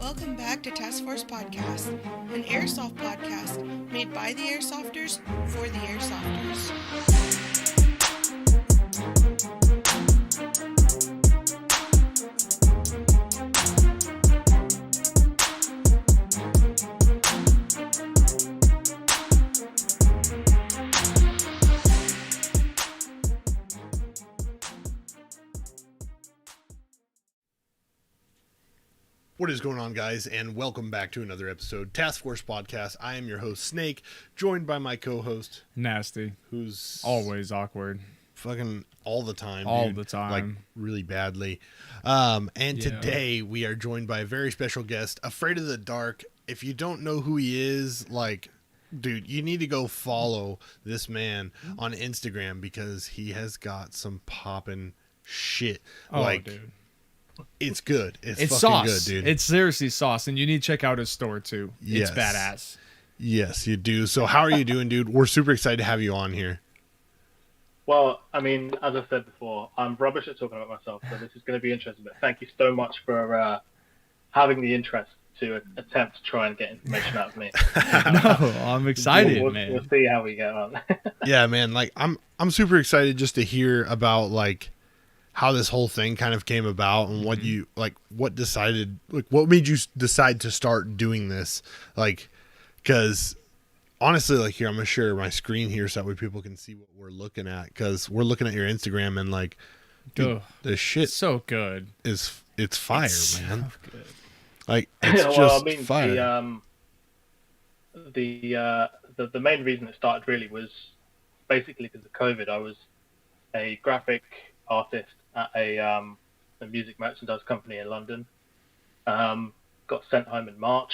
Welcome back to Task Force Podcast, an airsoft podcast made by the airsofters for the airsofters. What is going on, guys, and welcome back to another episode Task Force Podcast. I am your host, Snake, joined by my co-host, Nasty, who's always awkward, fucking all the time, like really badly. Today we are joined by a very special guest, Afraid of the Dark. If you don't know who he is, like, dude, you need to go follow this man on Instagram because he has got some poppin' shit. Dude. It's good. It's fucking sauce. Good, dude. It's seriously sauce, and you need to check out his store too. Yes. It's badass. Yes, you do. So how are you doing, dude? We're super excited to have you on here. Well, I mean, as I said before, I'm rubbish at talking about myself, so this is going to be interesting. But thank you so much for having the interest to attempt to try and get information out of me. No, I'm excited, man. We'll see how we get on. Yeah, man. Like, I'm super excited just to hear about, like, how this whole thing kind of came about and what you what made you decide to start doing this? Like, because honestly, like, here, I'm gonna share my screen here so that way people can see what we're looking at, because we're looking at your Instagram and, like, dude, the shit so good. It's fire, man. So good. Like, it's just fire. The main reason it started really was basically because of COVID. I was a graphic artist at a music merchandise company in London. Got sent home in March.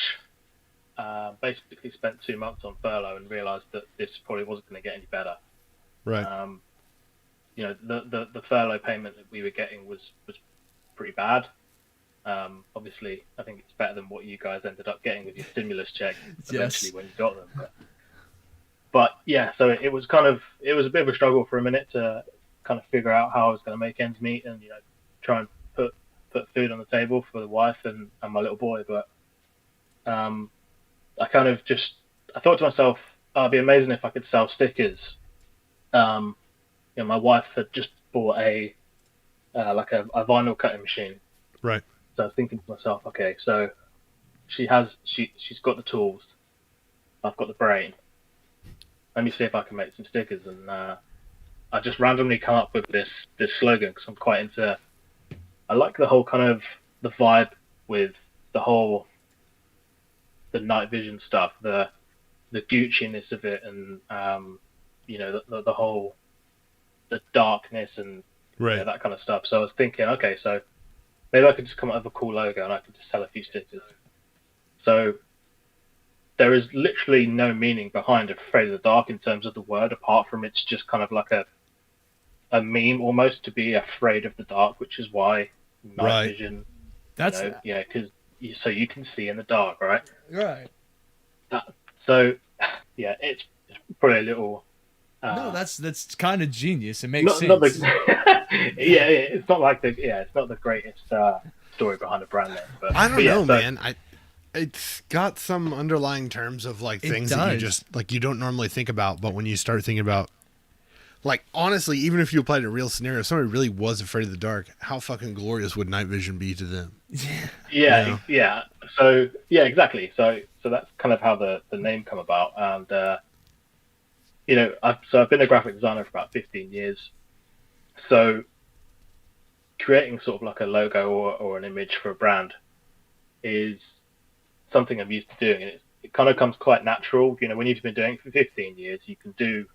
Basically spent 2 months on furlough and realised that this probably wasn't going to get any better. Right. You know, the furlough payment that we were getting was pretty bad. Obviously, I think it's better than what you guys ended up getting with your stimulus check eventually when you got them. But yeah, so it was a bit of a struggle for a minute to kind of figure out how I was going to make ends meet and, you know, try and put food on the table for the wife and my little boy. But I thought to myself, it'd be amazing if I could sell stickers. You know, my wife had just bought a vinyl cutting machine. Right. So I was thinking to myself, okay, so she's got the tools, I've got the brain. Let me see if I can make some stickers. And I just randomly come up with this slogan because I'm quite into. I like the whole kind of the vibe with the night vision stuff, the Gucci-ness of it, and you know, the whole darkness and right. You know, that kind of stuff. So I was thinking, okay, so maybe I could just come up with a cool logo and I could just sell a few stickers. So there is literally no meaning behind Afraid of the Dark in terms of the word, apart from it's just kind of like a meme almost to be afraid of the dark, which is why night vision. That's because so you can see in the dark, right? Right. So yeah, it's probably a little. No, that's kind of genius. It makes sense. It's not the greatest story behind a brand name, but I don't know, man. It's got some underlying terms of, like, things that you just, like, you don't normally think about, but when you start thinking about, like, honestly, even if you applied to a real scenario, if somebody really was afraid of the dark, how fucking glorious would night vision be to them? Yeah. So yeah, exactly. So that's kind of how the name come about, and you know, I've been a graphic designer for about 15 years. So creating sort of like a logo or an image for a brand is something I'm used to doing, and it kind of comes quite natural. You know, when you've been doing it for 15 years, you can do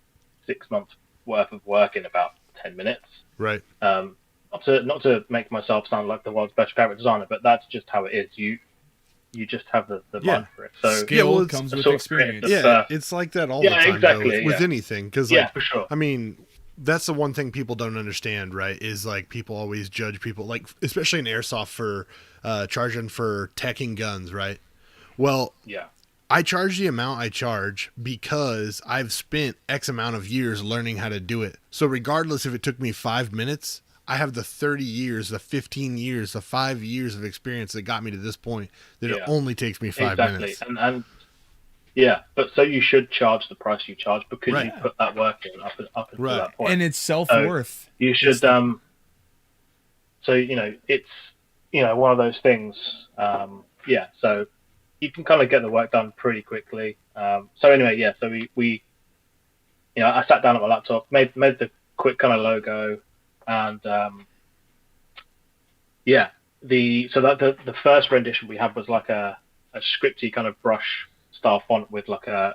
6 months worth of work in about 10 minutes. Right. Not to make myself sound like the world's best graphic designer, but that's just how it is. You just have the mind for it. So skill comes with experience. It's like that all the time, exactly, with anything. Because, for sure. I mean, that's the one thing people don't understand, right? Is, like, people always judge people, like, especially in airsoft, for charging for teching guns, right? Well, yeah. I charge the amount I charge because I've spent X amount of years learning how to do it. So regardless if it took me 5 minutes, I have the 30 years, the 15 years, the 5 years of experience that got me to this point that it only takes me 5 minutes. And yeah, but so you should charge the price you charge because you put that work in up until that point. And it's self-worth. So you should, so, it's, one of those things. So you can kind of get the work done pretty quickly. So anyway, so we I sat down at my laptop, made the quick kind of logo, and the first rendition we had was like a scripty kind of brush style font with like a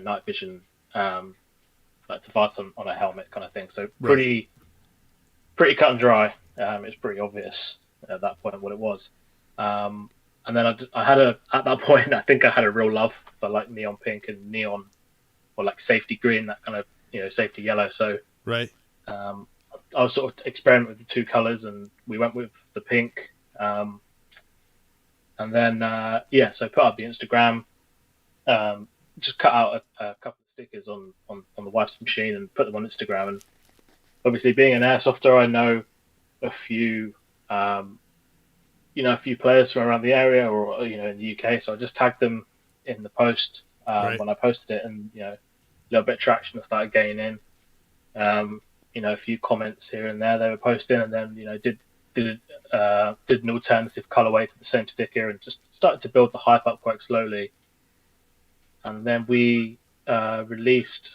night vision like device on a helmet kind of thing. So pretty cut and dry. It's pretty obvious at that point what it was. And then I had at that point I think I had a real love for like neon pink and neon or like safety green, that kind of safety yellow. So I was sort of experimenting with the two colors, and we went with the pink. And then so put up the Instagram. Just cut out a couple of stickers on the wife's machine and put them on Instagram. And obviously, being an airsofter, I know a few players from around the area or in the UK. So I just tagged them in the post when I posted it, and a little bit of traction I started gaining. A few comments here and there they were posting, and then did an alternative colorway to the same sticker, and just started to build the hype up quite slowly. And then we released,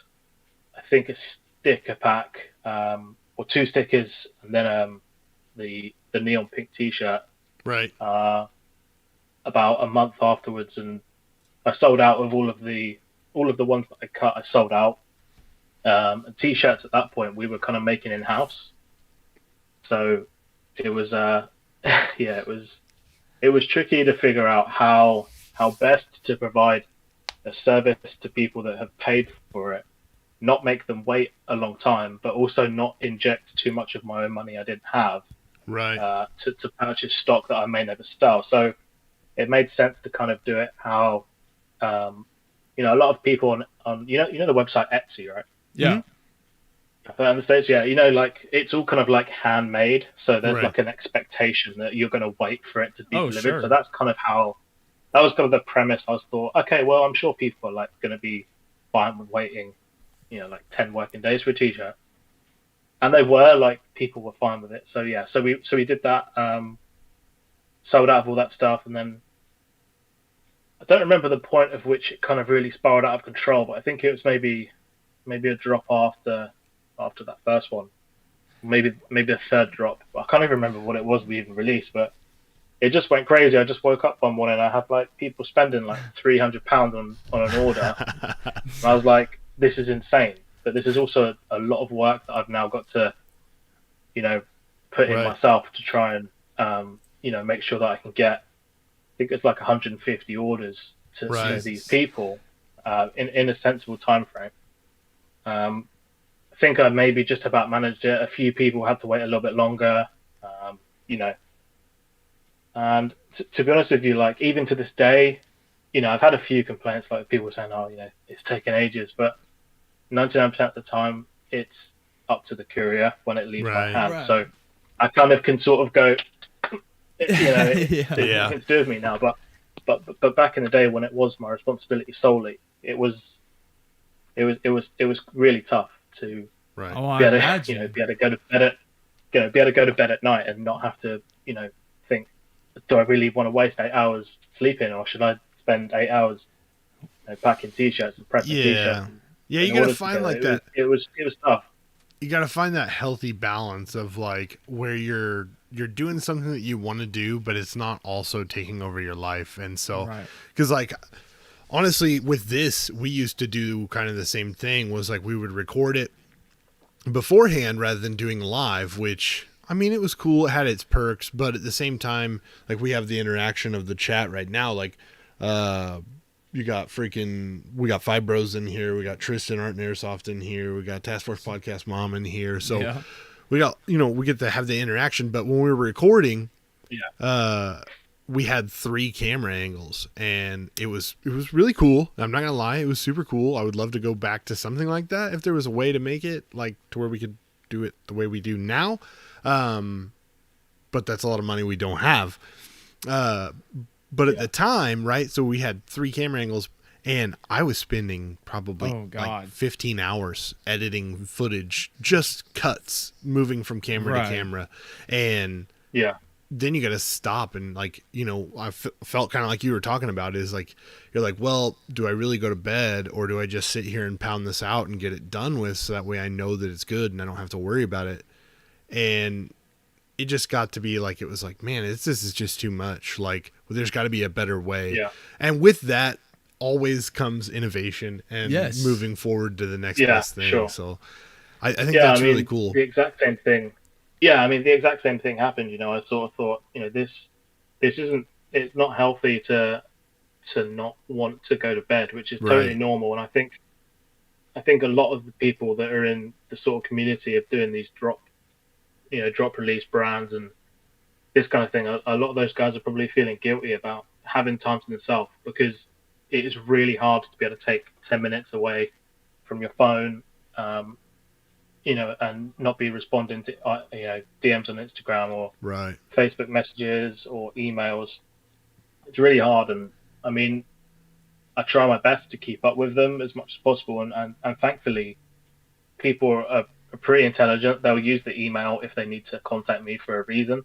I think, a sticker pack or two stickers, and then the neon pink T-shirt. About a month afterwards, and I sold out of all of the ones that I cut. I sold out. And T-shirts at that point we were kind of making in house, so it was it was tricky to figure out how best to provide a service to people that have paid for it, not make them wait a long time, but also not inject too much of my own money I didn't have to purchase stock that I may never sell. So it made sense to kind of do it how a lot of people on the website Etsy, right? Yeah. In the States, like it's all kind of like handmade, so there's like an expectation that you're going to wait for it to be delivered. Sure. So that's kind of that was kind of the premise. I was thought, okay, well, I'm sure people are like going to be fine with waiting, like 10 working days for a T-shirt, and they were like people were fine with it. So so we did that, sold out of all that stuff, and then I don't remember the point of which it kind of really spiraled out of control, but I think it was maybe a drop after that first one, maybe a third drop. I can't even remember what it was we even released, but it just went crazy. I just woke up one morning and I had like people spending like £300 on an order. And I was like, this is insane. But this is also a lot of work that I've now got to, put in myself to try and, make sure that I can get, I think it's like 150 orders to these people in a sensible time frame. I think I maybe just about managed it. A few people had to wait a little bit longer, and to be honest with you, like even to this day, I've had a few complaints, like people saying, oh, it's taken ages, but 99% of the time it's up to the courier when it leaves my hands. So I kind of can sort of go, it's nothing to do with me now, but back in the day when it was my responsibility solely, it was really tough to be able to go to bed at night and not have to think, do I really want to waste 8 hours sleeping, or should I spend 8 hours packing T-shirts and prepping T-shirts? You gotta find like that. It was tough. You gotta find that healthy balance of like where you're doing something that you want to do, but it's not also taking over your life. And so, because like honestly, with this, we used to do kind of the same thing. Was like we would record it beforehand rather than doing live, which I mean, it was cool. It had its perks, but at the same time, like we have the interaction of the chat right now. Like, we got Five Bros in here. We got Tristan Art and Airsoft in here. We got Task Force Podcast Mom in here. So we got, we get to have the interaction, but when we were recording, we had 3 camera angles, and it was really cool. I'm not gonna lie, it was super cool. I would love to go back to something like that if there was a way to make it like to where we could do it the way we do now. But that's a lot of money we don't have. But at the time, right? So we had 3 camera angles, and I was spending probably like 15 hours editing footage, just cuts, moving from camera to camera. And then you got to stop and, like, you know, I felt kind of like you were talking about, is like, you're like, well, do I really go to bed, or do I just sit here and pound this out and get it done with, so that way I know that it's good and I don't have to worry about it? And it just got to be like, it was like, man, this is just too much. Like, well, there's got to be a better way. Yeah. And with that always comes innovation and moving forward to the next best thing. Sure. So I think that's really cool. The exact same thing. Yeah, I mean, the exact same thing happened. You know, I sort of thought, you know, this isn't, it's not healthy to not want to go to bed, which is totally normal. And I think a lot of the people that are in the sort of community of doing these drop release brands and this kind of thing, a lot of those guys are probably feeling guilty about having time to themselves, because it is really hard to be able to take 10 minutes away from your phone, you know, and not be responding to, you know, DMs on Instagram or Facebook messages or emails. It's really hard. And I mean, I try my best to keep up with them as much as possible. And thankfully, people are pretty intelligent. They'll use the email if they need to contact me for a reason.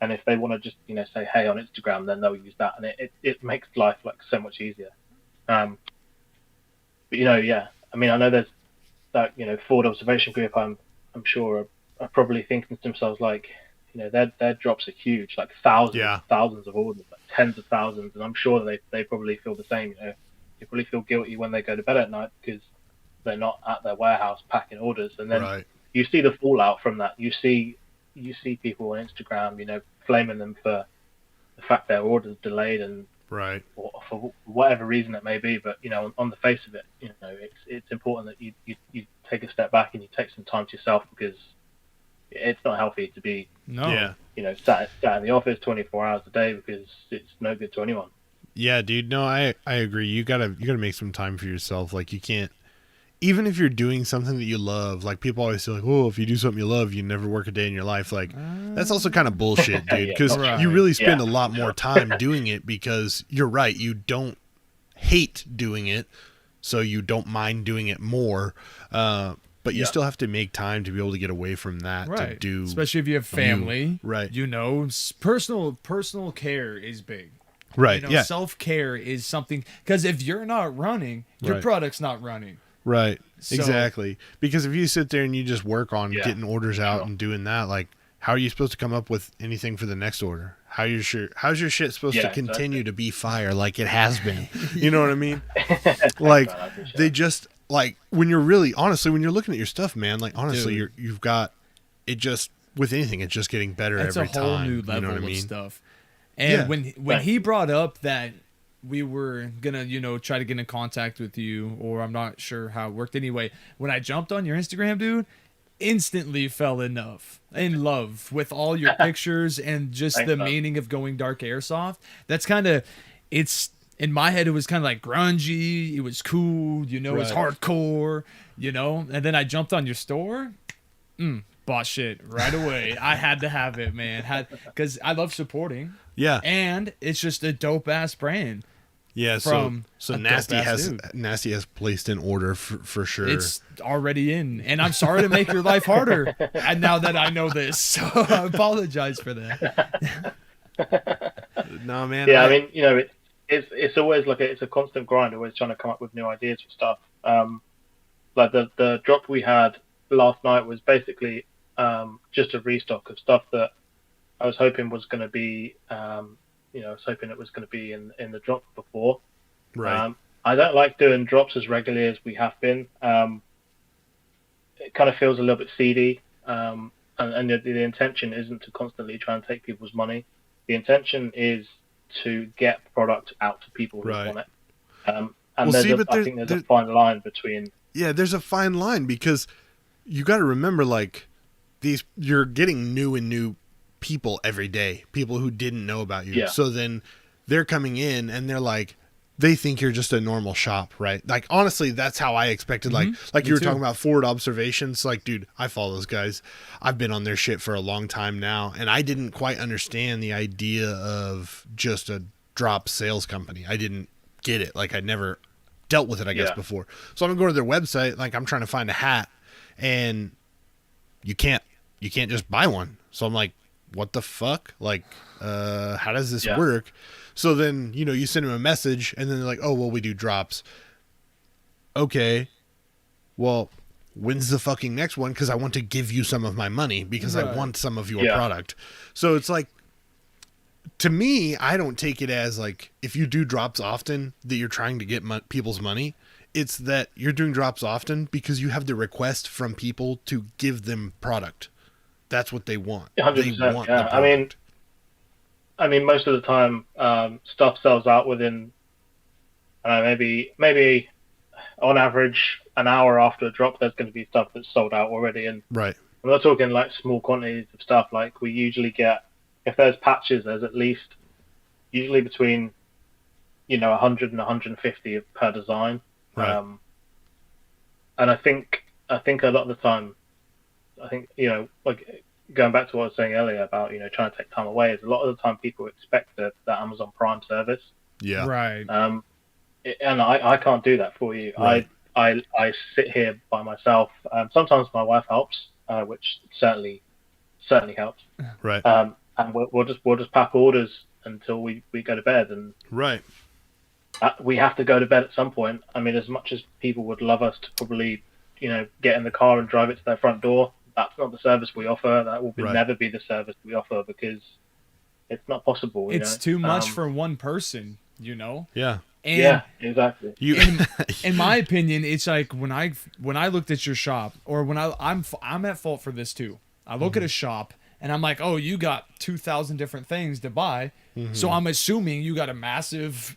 And if they want to just, you know, say, hey, on Instagram, then they'll use that. And it makes life, like, so much easier. But, you know, I mean, I know there's that, you know, Forward Observation Group, I'm sure are probably thinking to themselves, like, you know, their drops are huge, like thousands of orders, like tens of thousands. And I'm sure they probably feel the same, you know. They probably feel guilty when they go to bed at night because they're not at their warehouse packing orders. And then you see the fallout from that. You see people on Instagram, you know, flaming them for the fact their order's delayed and or for whatever reason it may be. But, you know, on the face of it, you know, it's important that you take a step back and you take some time to yourself, because it's not healthy to be you know, sat in the office 24 hours a day, because it's no good to anyone. Yeah, dude. No, I agree. You gotta make some time for yourself. Like, you can't, even if you're doing something that you love, like, people always say, like, oh, if you do something you love, you never work a day in your life. Like, that's also kind of bullshit, dude, because you really spend a lot more time doing it, because you're right, you don't hate doing it, so you don't mind doing it more. But you still have to make time to be able to get away from that to do, especially if you have family. You know, personal care is big. You know, self-care is something, because if you're not running, your product's not running. So, exactly. Because if you sit there and you just work on getting orders out and doing that, like, how are you supposed to come up with anything for the next order? How's your shit supposed to continue to be fire like it has been? You know what I mean? Like, they just, like, when you're really, honestly, when you're looking at your stuff, man, like, honestly, you've got it, just with anything, it's just getting better every time. It's a whole new level of stuff. And when he brought up that we were gonna, you know, try to get in contact with you, or I'm not sure how it worked. Anyway, when I jumped on your Instagram, dude, instantly fell in love with all your pictures and just the meaning of going dark airsoft. That's kind of, it's, in my head, it was kind of like grungy. It was cool, you know, it's hardcore, you know. And then I jumped on your store, bought shit right away. I had to have it, man. Because I love supporting. Yeah. And it's just a dope ass brand. Yeah, so Nasty has placed an order for sure. It's already in, and I'm sorry to make your life harder. And now that I know this, so I apologize for that. No, man. Yeah, I mean, you know, it's always like it's a constant grind. Always trying to come up with new ideas for stuff. Like the drop we had last night was basically just a restock of stuff that I was hoping was going to be. You know, I was hoping it was going to be in the drop before. Right. I don't like doing drops as regularly as we have been. It kind of feels a little bit seedy. And the intention isn't to constantly try and take people's money. The intention is to get product out to people who want it. And I think there's a fine line between. Yeah, there's a fine line, because you got to remember, like, you're getting new people every day, people who didn't know about you. So then they're coming in and they're like, they think you're just a normal shop, right? Like, honestly, that's how I expected. Like you were talking about Forward Observations. Like, dude, I follow those guys. I've been on their shit for a long time now, and I didn't quite understand the idea of just a drop sales company. I didn't get it. Like, I'd never dealt with it, I guess, before. So I'm going to their website. Like, I'm trying to find a hat, and you can't just buy one. So I'm like, what the fuck? Like, how does this work? So then, you send them a message, and then they're like, oh, well, we do drops. Okay. Well, when's the fucking next one? Because I want to give you some of my money because I want some of your product. So it's like, to me, I don't take it as like, if you do drops often, that you're trying to get people's money. It's that you're doing drops often because you have the request from people to give them product. That's what they want. 100%, they want the product. I mean, most of the time, stuff sells out within, maybe on average, an hour after a drop, there's going to be stuff that's sold out already. And right. I'm not talking like small quantities of stuff. Like, we usually get, if there's patches, there's at least usually between, 100 and 150 per design. Right. And I think a lot of the time, like, going back to what I was saying earlier about, trying to take time away, is a lot of the time people expect the Amazon Prime service. Yeah. Right. And I can't do that for you. Right. I sit here by myself. Sometimes my wife helps, which certainly helps. Right. And we'll just pack orders until we go to bed. And right. We have to go to bed at some point. I mean, as much as people would love us to probably, get in the car and drive it to their front door, that's not the service we offer. That will never be the service we offer because it's not possible. It's too much for one person, Yeah. And yeah, exactly. In my opinion, it's like when I looked at your shop, or when I'm at fault for this too. I look at a shop and I'm like, oh, you got 2,000 different things to buy, so I'm assuming you got a massive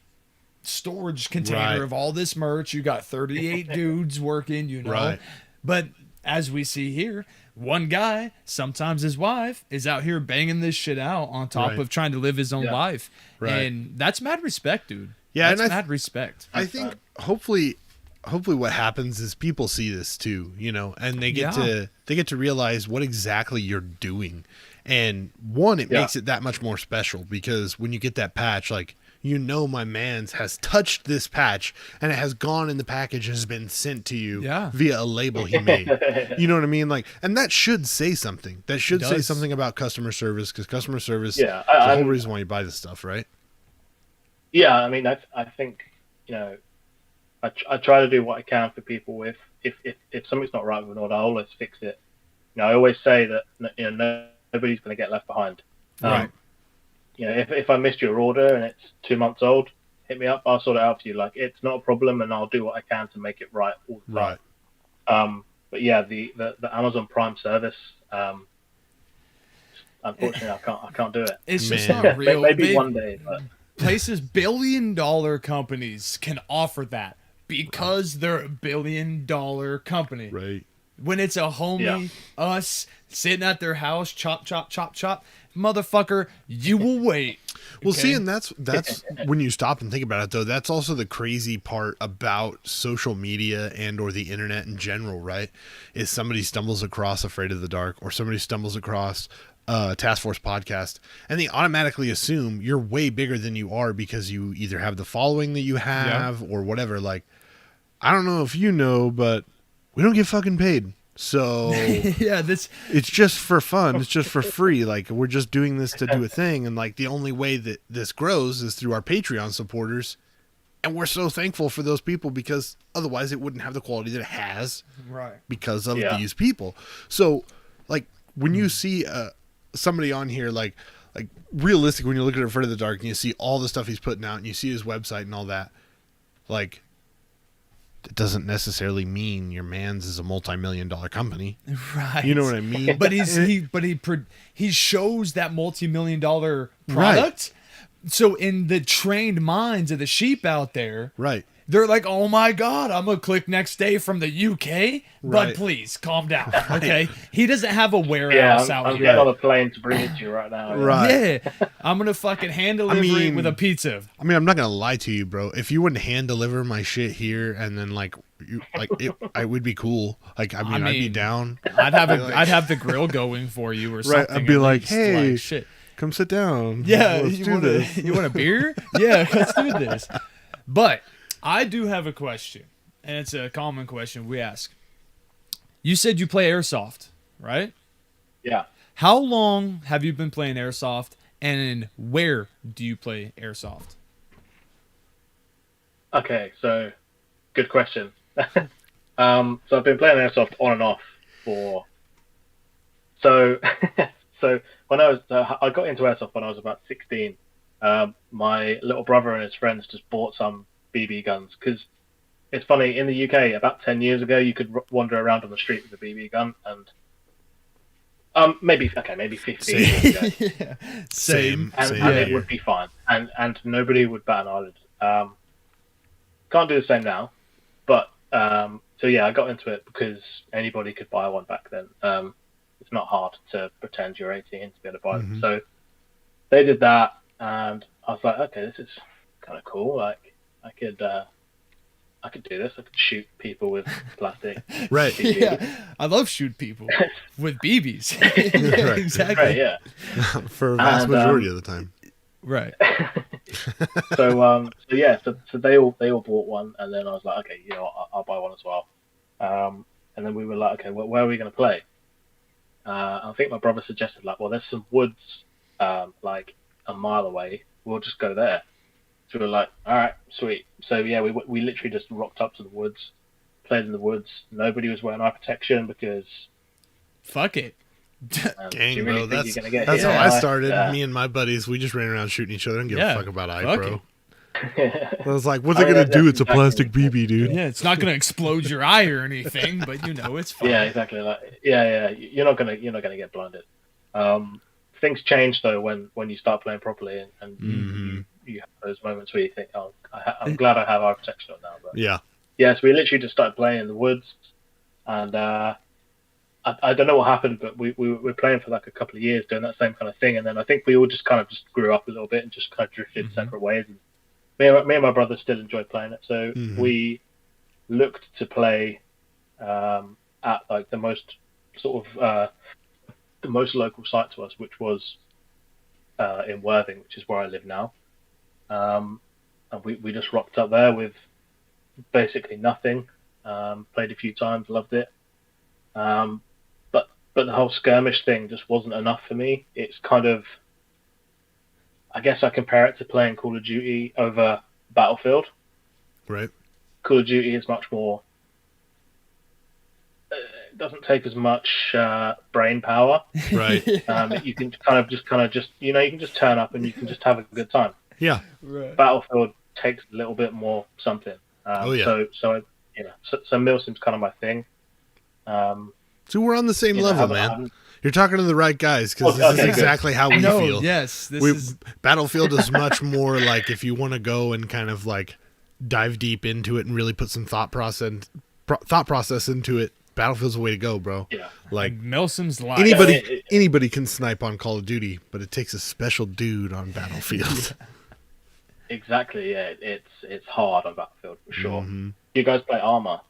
storage container of all this merch. You got 38 dudes working, Right. But as we see here, one guy, sometimes his wife, is out here banging this shit out on top of trying to live his own life. Right. And that's mad respect, dude. Yeah, that's mad respect. I think hopefully what happens is people see this too, and they get to realize what exactly you're doing. And one, it makes it that much more special because when you get that patch, like, my man's has touched this patch and it has gone in the package and has been sent to you via a label he made. You know what I mean? Like, and that should say something. That should say something about customer service, because customer service is the whole reason why you buy this stuff, right? Yeah, I mean, I think, I try to do what I can for people. If something's not right with an order, I always fix it. I always say that, nobody's going to get left behind. Right. If I missed your order and it's 2 months old, hit me up. I'll sort it out for you. Like, it's not a problem, and I'll do what I can to make it right all the time. Right. But yeah, the Amazon Prime service, unfortunately, I can't do it. It's just not real. Maybe one day. But. Places, billion-dollar companies can offer that because they're a billion-dollar company. Right. When it's a homie, us, sitting at their house, chop, chop, chop, chop, motherfucker, you will wait. Well, see, and that's when you stop and think about it, though, that's also the crazy part about social media and or the internet in general, right? Is somebody stumbles across Afraid of the Dark, or somebody stumbles across Task Force podcast, and they automatically assume you're way bigger than you are because you either have the following that you have or whatever. Like, I don't know if you know, but we don't get fucking paid. So it's just for fun. It's just for free. Like, we're just doing this to do a thing. And like, the only way that this grows is through our Patreon supporters. And we're so thankful for those people, because otherwise it wouldn't have the quality that it has. Right. Because of these people. So like, when you see somebody on here, like realistic, when you look at Afraid of the Dark and you see all the stuff he's putting out and you see his website and all that, like, it doesn't necessarily mean your man's is a multi-million-dollar company, right? You know what I mean? But he shows that multi-million-dollar product. Right. So in the trained minds of the sheep out there, right, they're like, oh my God, I'm going to click next day from the UK. But please calm down. Okay. He doesn't have a warehouse out I'm here. getting on a plane to bring it to you right now. Right. Yeah. I'm going to fucking hand deliver it with a pizza. I mean, I'm not going to lie to you, bro. If you wouldn't hand deliver my shit here and then I would be cool. Like, I mean, I'd be down. I'd have the grill going for you or something. I'd be like, least. hey, like, shit. Come sit down. Yeah, let's do this. You want a beer? Yeah, let's do this. But I do have a question, and it's a common question we ask. You said you play airsoft, right? Yeah. How long have you been playing airsoft, and where do you play airsoft? Okay, so good question. So I've been playing airsoft on and off for. So when I got into airsoft when I was about 16. My little brother and his friends just bought some BB guns because it's funny, in the UK about 10 years ago you could wander around on the street with a BB gun, and maybe 15 years ago. Yeah. Same. And it would be fine, and nobody would bat an eyelid. Can't do the same now, but so yeah, I got into it because anybody could buy one back then. It's not hard to pretend you're 18 to be able to buy them. So they did that, and I was like, okay, this is kind of cool. Like, I could do this. I could shoot people with plastic. Right. BBs. Yeah. I love shoot people with BBs. Yeah, right. Exactly. Right, yeah. For a vast majority of the time. Right. So they all bought one, and then I was like, okay, I'll buy one as well. And then we were like, okay, well, where are we going to play? I think my brother suggested, like, well, there's some woods like a mile away. We'll just go there. So we were like, all right, sweet. So yeah, we literally just rocked up to the woods, played in the woods. Nobody was wearing eye protection because fuck it. Gang, really bro. That's how I started. Me and my buddies, we just ran around shooting each other and give a fuck about eye, bro. I was like, what's it gonna do? It's a plastic BB, dude. Yeah, it's not gonna explode your eye or anything, but it's fine. Yeah, exactly. Like, yeah, you're not gonna get blinded. Things change though when you start playing properly, and you have those moments where you think, oh, I'm glad I have eye protection on now. But yeah, so we literally just started playing in the woods, and I don't know what happened, but we were playing for like a couple of years doing that same kind of thing, and then I think we all just kind of just grew up a little bit and just kind of drifted separate ways. And me and my brother still enjoy playing it, so we looked to play at like the most sort of the most local site to us, which was in Worthing, which is where I live now. And we just rocked up there with basically nothing. Played a few times, loved it. But the whole skirmish thing just wasn't enough for me. It's kind of, I guess I compare it to playing Call of Duty over Battlefield. Right. Call of Duty is much more. It doesn't take as much brain power. Right. You can kind of just you can just turn up and you can just have a good time. Yeah. Right. Battlefield takes a little bit more something. So Milsim's kind of my thing. So we're on the same level, man. You're talking to the right guys, because this is exactly how we feel. Yes, Battlefield is much more like if you want to go and kind of like dive deep into it and really put some thought process into it. Battlefield's the way to go, bro. Yeah. Like Milsim's life. Anybody can snipe on Call of Duty, but it takes a special dude on Battlefield. Exactly. Yeah, it's hard on Battlefield for sure. You guys play Arma?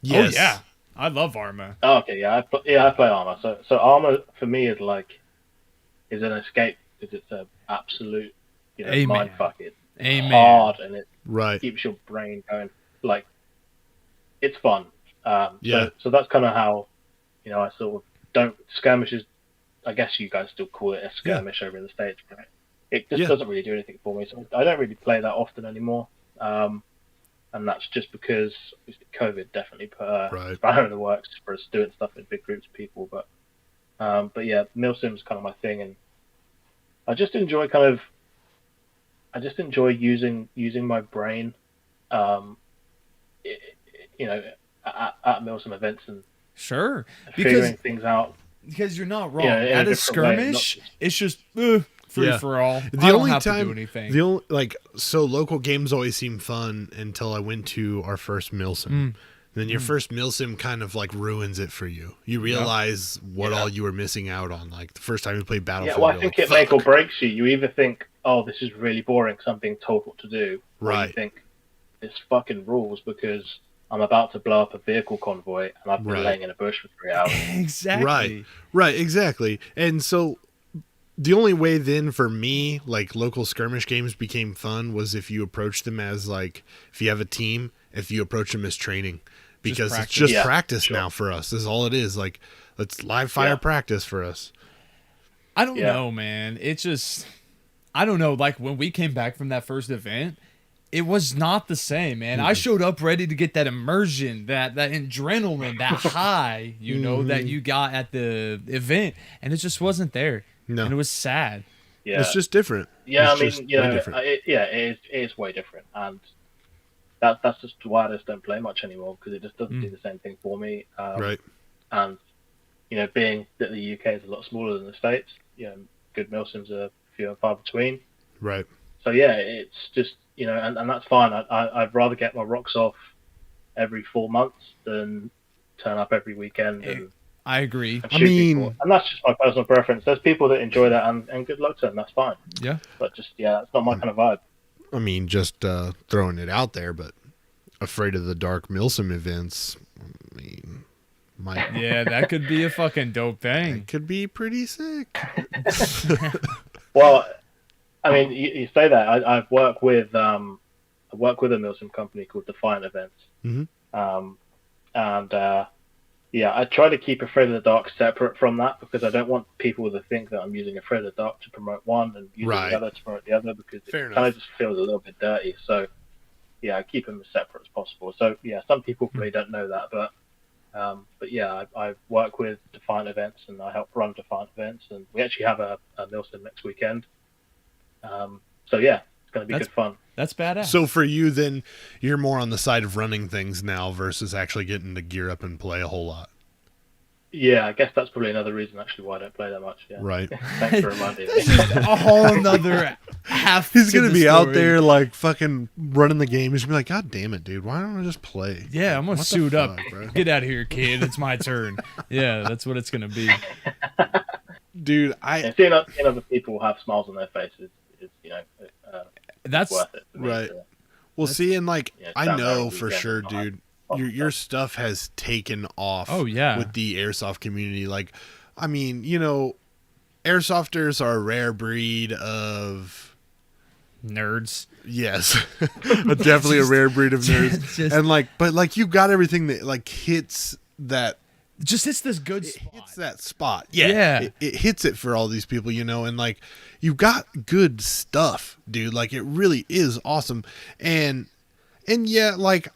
Yes. Oh yeah. I love Arma. Oh, okay, I play Arma. So Arma for me is an escape because it's an absolute mind fuck. It's hard and it keeps your brain going. Like, it's fun. So that's kind of how I sort of don't skirmishes. I guess you guys still call it a skirmish over in the States, right? It just doesn't really do anything for me. So I don't really play that often anymore. And that's just because COVID definitely put a spanner in the works for us doing stuff in big groups of people. But yeah, Milsim's kind of my thing, and I just enjoy using my brain, at Milsim events and figuring things out. Because you're not wrong. At a skirmish, it's just free for all. The only time, to do anything. So local games always seem fun until I went to our first Milsim. Then your first Milsim kind of like ruins it for you. You realize what all you were missing out on. Like the first time you played Battlefield. Yeah, well, I think it make or breaks you. You either think, oh, this is really boring, so I'm being told what to do. Or you think, this fucking rules because I'm about to blow up a vehicle convoy and I've been laying in a bush for 3 hours. Exactly. Right, exactly. And so the only way then for me, like local skirmish games became fun was if you approach them as like, if you have a team, if you approach them as training. Because it's just practice now for us. Is all it is. Like, let's live fire practice for us. I don't know, man. It's just, I don't know. Like when we came back from that first event, it was not the same, man. I showed up ready to get that immersion, that adrenaline, that high, you know, that you got at the event, and it just wasn't there. No, and it was sad. Yeah, it's just different. Yeah, I mean, you know, it is way different, and that's just why I just don't play much anymore, because it just doesn't do the same thing for me. Right. And you know, being that the UK is a lot smaller than the States, you know, good Milsims are few and far between. Right. So yeah, it's just, you know, and that's fine. I'd rather get my rocks off every 4 months than turn up every weekend. And, I agree. And and that's just my personal preference. There's people that enjoy that, and good luck to them. That's fine. Yeah. But just that's not my kind of vibe. I mean, just throwing it out there, but Afraid of the Dark Milsim events. I mean, yeah, that could be a fucking dope thing. It could be pretty sick. Well, I mean, you say that. I work with a Milsim company called Defiant Events. I try to keep Afraid of the Dark separate from that, because I don't want people to think that I'm using Afraid of the Dark to promote one and using the other to promote the other, because it kind of just feels a little bit dirty. So, yeah, I keep them as separate as possible. So, yeah, some people probably don't know that, but yeah, I work with Defiant Events and I help run Defiant Events, and we actually have a Milsim next weekend. So, yeah, it's going to be good fun. That's badass. So for you, then, you're more on the side of running things now versus actually getting to gear up and play a whole lot. Yeah, I guess that's probably another reason actually why I don't play that much. Yeah. Right. Thanks for reminding me. A whole another half. He's going to be out there like fucking running the game. He's going to be like, God damn it, dude. Why don't I just play? Yeah, I'm going to suit up. Bro? Get out of here, kid. It's my turn. Yeah, that's what it's going to be. Dude, seeing other people have smiles on their faces is that's worth it. Right. Well, see, and like, I know for sure, dude, your stuff has taken off. Oh, yeah. With the airsoft community. Like, I mean, you know, airsofters are a rare breed of nerds. Yes. Definitely a rare breed of nerds. And like, but like, you've got everything that like hits that. Just hits this good spot. It hits that spot. Yeah. It hits it for all these people, you know, and like, you've got good stuff, dude. Like, it really is awesome. And yeah, like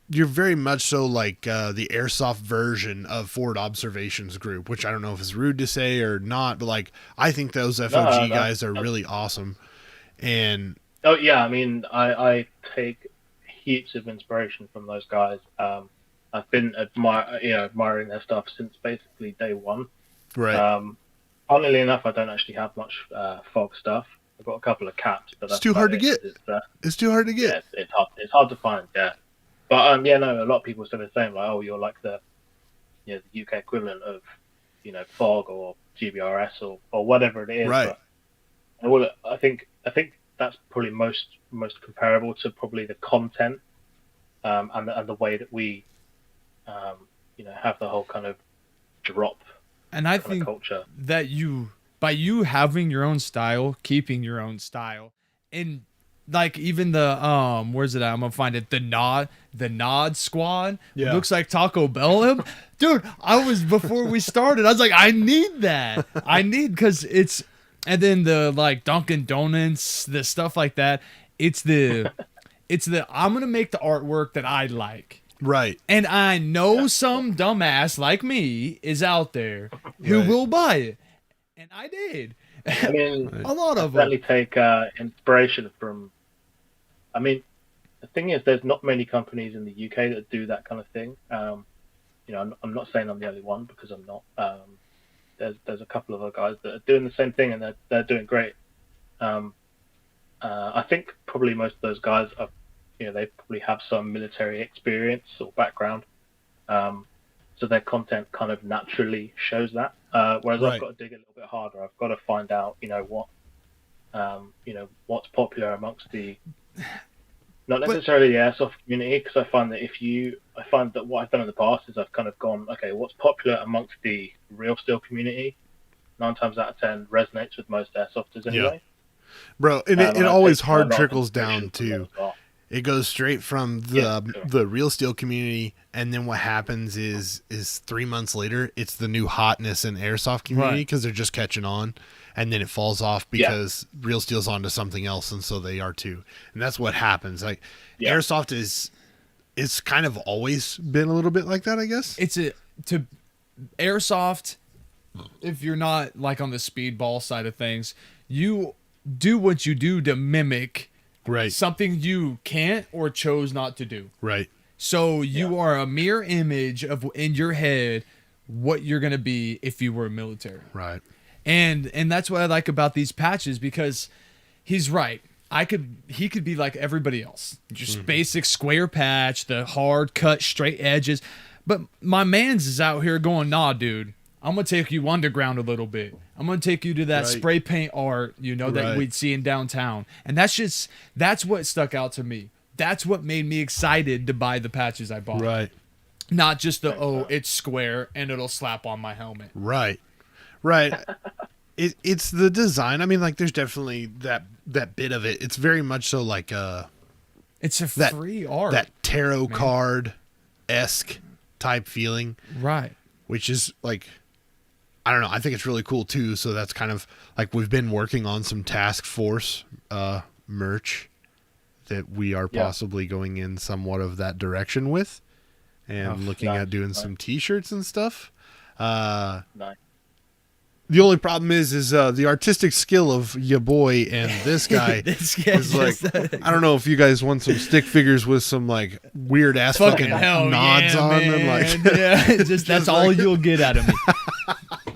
you're very much so like the airsoft version of Forward Observations Group, which I don't know if it's rude to say or not, but like, I think those FOG guys are really awesome. And oh yeah, I mean, I take heaps of inspiration from those guys. I've been admiring their stuff since basically day one. Right. Funnily enough, I don't actually have much fog stuff. I've got a couple of caps, but that's too hard to get. It's too hard to get. Yeah, it's hard to find. Yeah, but a lot of people say the same. Like, oh, you're like the UK equivalent of fog or GBRS or whatever it is. Right. But, well, I think that's probably most comparable to probably the content and the way that we have the whole kind of drop. And I think culture. That by you having your own style, keeping your own style, and like even the where's it at? I'm gonna find it. The nod squad. Yeah. It looks like Taco Bell. Dude, before we started, I was like, I need that. Because it's, and then the like Dunkin' Donuts, the stuff like that. It's the I'm gonna make the artwork that I like. Right. And I know some dumbass like me is out there who will buy it. And I did. I mean, a lot of them. Take inspiration from. I mean, the thing is, there's not many companies in the UK that do that kind of thing. I'm not saying I'm the only one, because I'm not. there's a couple of other guys that are doing the same thing, and they're doing great. I think probably most of those guys are, they probably have some military experience or background, so their content kind of naturally shows that. Whereas I've got to dig a little bit harder. I've got to find out, what's popular amongst the, not necessarily the airsoft community, because I find that what I've done in the past is I've kind of gone, okay, what's popular amongst the real steel community? 9 times out of 10 resonates with most airsofters anyway. Yeah. Bro, and it always hard trickles down to, it goes straight from the real steel community, and then what happens is 3 months later, it's the new hotness in airsoft community because they're just catching on, and then it falls off because real steel's onto something else, and so they are too. And that's what happens. Like airsoft it's kind of always been a little bit like that, I guess. Airsoft, if you're not like on the speedball side of things, you do what you do to mimic something you can't or chose not to do. Right. So you are a mere image of in your head what you're going to be if you were military. Right. And that's what I like about these patches, because he's right. He could be like everybody else. Just basic square patch, the hard cut straight edges. But my man's is out here going, nah, dude, I'm going to take you underground a little bit. I'm going to take you to that spray paint art, that we'd see in downtown. And that's what stuck out to me. That's what made me excited to buy the patches I bought. Right. Not just it's square and it'll slap on my helmet. Right. Right. It's the design. I mean, like, there's definitely that bit of it. It's very much so like it's a free art. That tarot card-esque type feeling. Right. Which is like, I don't know. I think it's really cool too. So that's kind of like, we've been working on some task force merch that we are possibly going in somewhat of that direction with, and looking at doing some t-shirts and stuff. Nice. The only problem is the artistic skill of your boy and this guy is like, I don't know if you guys want some stick figures with some like weird ass fucking nods on them. Like, that's all you'll get out of me.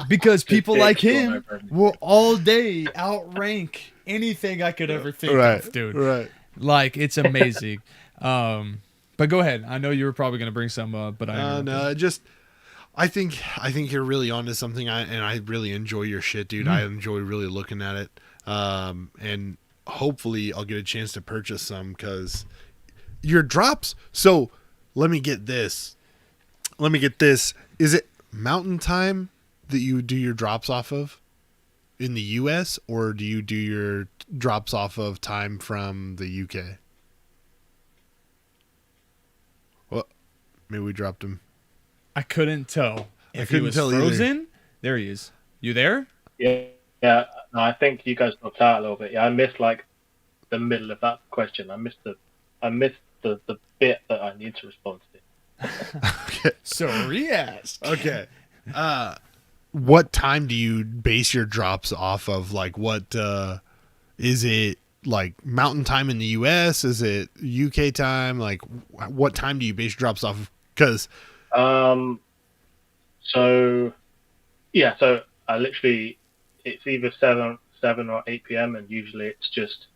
Because people like him will all day outrank anything I could ever think of, dude. Right. Like, it's amazing. But go ahead. I know you were probably going to bring some up, but I think you're really onto something, and I really enjoy your shit, dude. I enjoy really looking at it, and hopefully I'll get a chance to purchase some, because your drops. So let me get this. Is it Mountain Time that you do your drops off of in the U.S., or do you do your drops off of time from the U.K.? Well, maybe we dropped him. I couldn't tell if he was frozen. Either. There he is. You there? Yeah. No, I think you guys dropped out a little bit. Yeah, I missed like the middle of that question. I missed the bit that I need to respond to. Okay. So re-ask. Okay. What time do you base your drops off of? Like, what is it? Like Mountain Time in the U.S.? Is it UK time? Like, what time do you base your drops off of? Because so I literally, it's either 7 or 8 p.m. and usually it's just,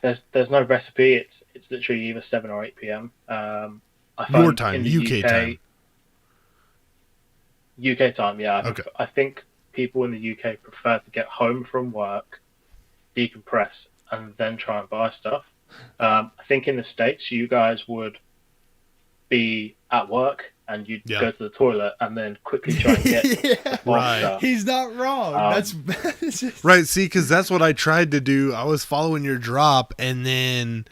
there's no recipe. It's literally either 7 or 8 p.m. Your time, UK time. UK time, yeah. Okay. I think people in the UK prefer to get home from work, decompress, and then try and buy stuff. I think in the States, you guys would be at work and you'd go to the toilet and then quickly try and get right. stuff. He's not wrong. That's right. See, because that's what I tried to do. I was following your drop, and then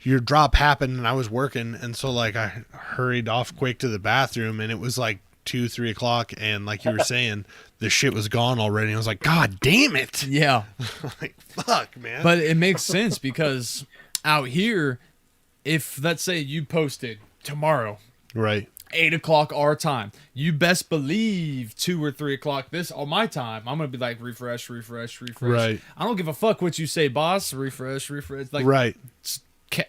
your drop happened, and I was working, and so like I hurried off quick to the bathroom, and it was like 2-3 o'clock, and like you were saying, the shit was gone already. And I was like, God damn it! Yeah, like fuck, man. But it makes sense, because out here, if let's say you posted tomorrow, right, 8 o'clock our time, you best believe 2 or 3 o'clock this on my time, I'm gonna be like refresh. Right. I don't give a fuck what you say, boss. Refresh. Like, right.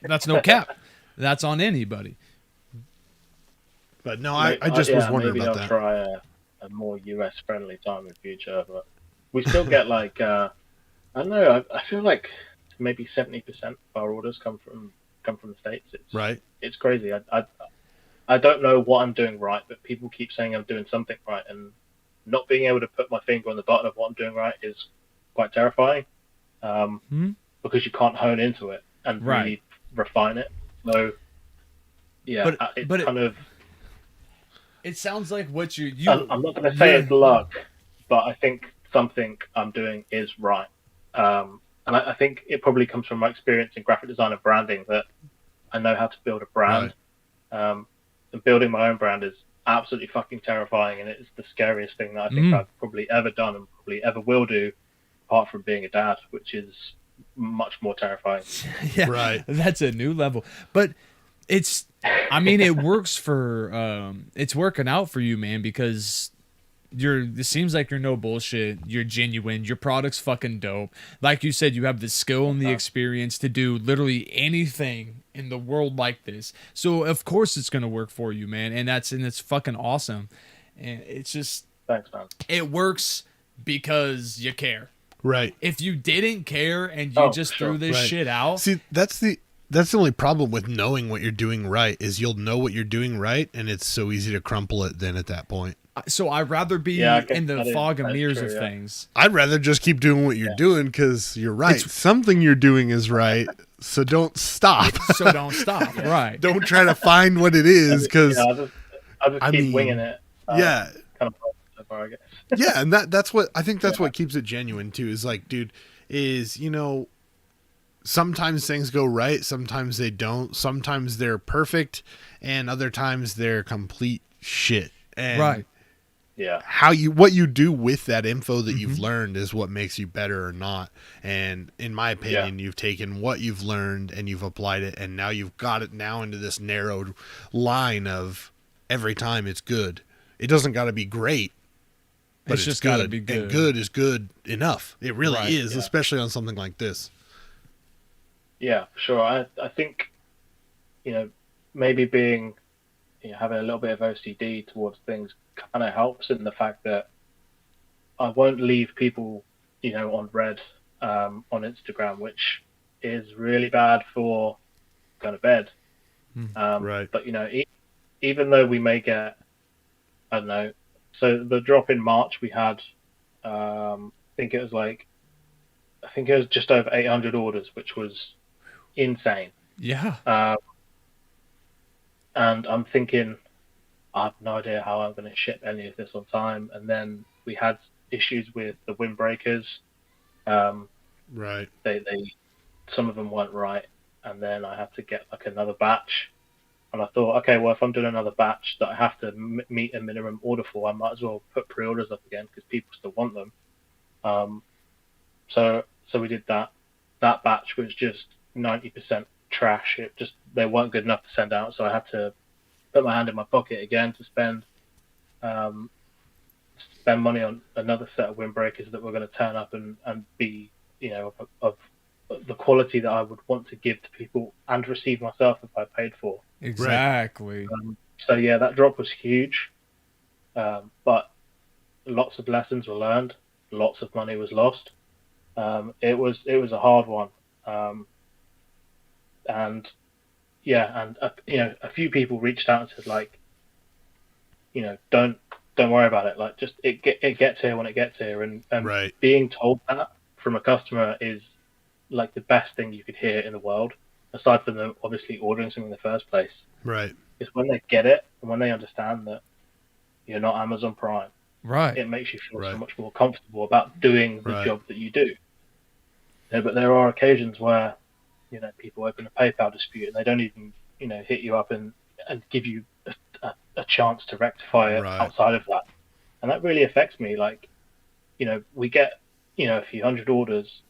That's no cap. That's on anybody. But no, I just was wondering about that. Try more US friendly time in future. But we still get like I don't know. I feel like maybe 70% of our orders come from the States. It's crazy. I don't know what I'm doing right, but people keep saying I'm doing something right, and not being able to put my finger on the button of what I'm doing right is quite terrifying. Because you can't hone into it and really refine it. So yeah, it sounds like what you I'm not going to say it's luck, but I think something I'm doing is right. And I think it probably comes from my experience in graphic design and branding, that I know how to build a brand. And building my own brand is absolutely fucking terrifying, and it's the scariest thing that I think I've probably ever done and probably ever will do, apart from being a dad, which is much more terrifying. That's a new level. But it works for it's working out for you, man, because it seems like you're no bullshit, you're genuine, your product's fucking dope. Like you said, you have the skill and the experience to do literally anything in the world like this. So of course it's gonna work for you, man, and it's fucking awesome. And it's just, thanks, man. It works because you care. Right. If you didn't care and you threw this shit out. See, that's the only problem with knowing what you're doing right, is you'll know what you're doing right, and it's so easy to crumple it then at that point. So I'd rather be in the fog and mirrors of things. I'd rather just keep doing what you're doing, because you're right. Something you're doing is right, so don't stop. Right. Don't try to find what it is, because I'll just keep winging it. Kind of so far, I guess. Yeah, and that's what I think. That's what keeps it genuine too. Is like, dude, is sometimes things go right, sometimes they don't. Sometimes they're perfect, and other times they're complete shit. And what you do with that info that you've learned is what makes you better or not. And in my opinion, you've taken what you've learned and you've applied it, and now you've got it now into this narrowed line of every time it's good. It doesn't got to be great, but it's just got to be good. And good is good enough. It really is, especially on something like this. Yeah, sure. I think, maybe being, having a little bit of OCD towards things kind of helps, in the fact that I won't leave people, on red on Instagram, which is really bad for going to bed. But, even though we may get, I don't know, so the drop in March we had, I think it was just over 800 orders, which was insane. Yeah. And I'm thinking, I have no idea how I'm going to ship any of this on time. And then we had issues with the windbreakers. Right. They some of them weren't right, and then I had to get like another batch. And I thought, okay, well, if I'm doing another batch that I have to meet a minimum order for, I might as well put pre-orders up again, because people still want them. So we did that. That batch was just 90% trash. They weren't good enough to send out, so I had to put my hand in my pocket again to spend money on another set of windbreakers that were going to turn up and be, of the quality that I would want to give to people and receive myself if I paid for. Exactly. So yeah, that drop was huge, but lots of lessons were learned. Lots of money was lost. It was a hard one, and a few people reached out and said, like, don't worry about it. Like, just it gets here when it gets here, and being told that from a customer is like the best thing you could hear in the world, aside from them obviously ordering something in the first place. Right. Is when they get it and when they understand that you're not Amazon Prime. Right. It makes you feel so much more comfortable about doing the job that you do. But there are occasions where, people open a PayPal dispute and they don't even, hit you up and give you a chance to rectify it outside of that. And that really affects me. Like, we get, a few hundred orders.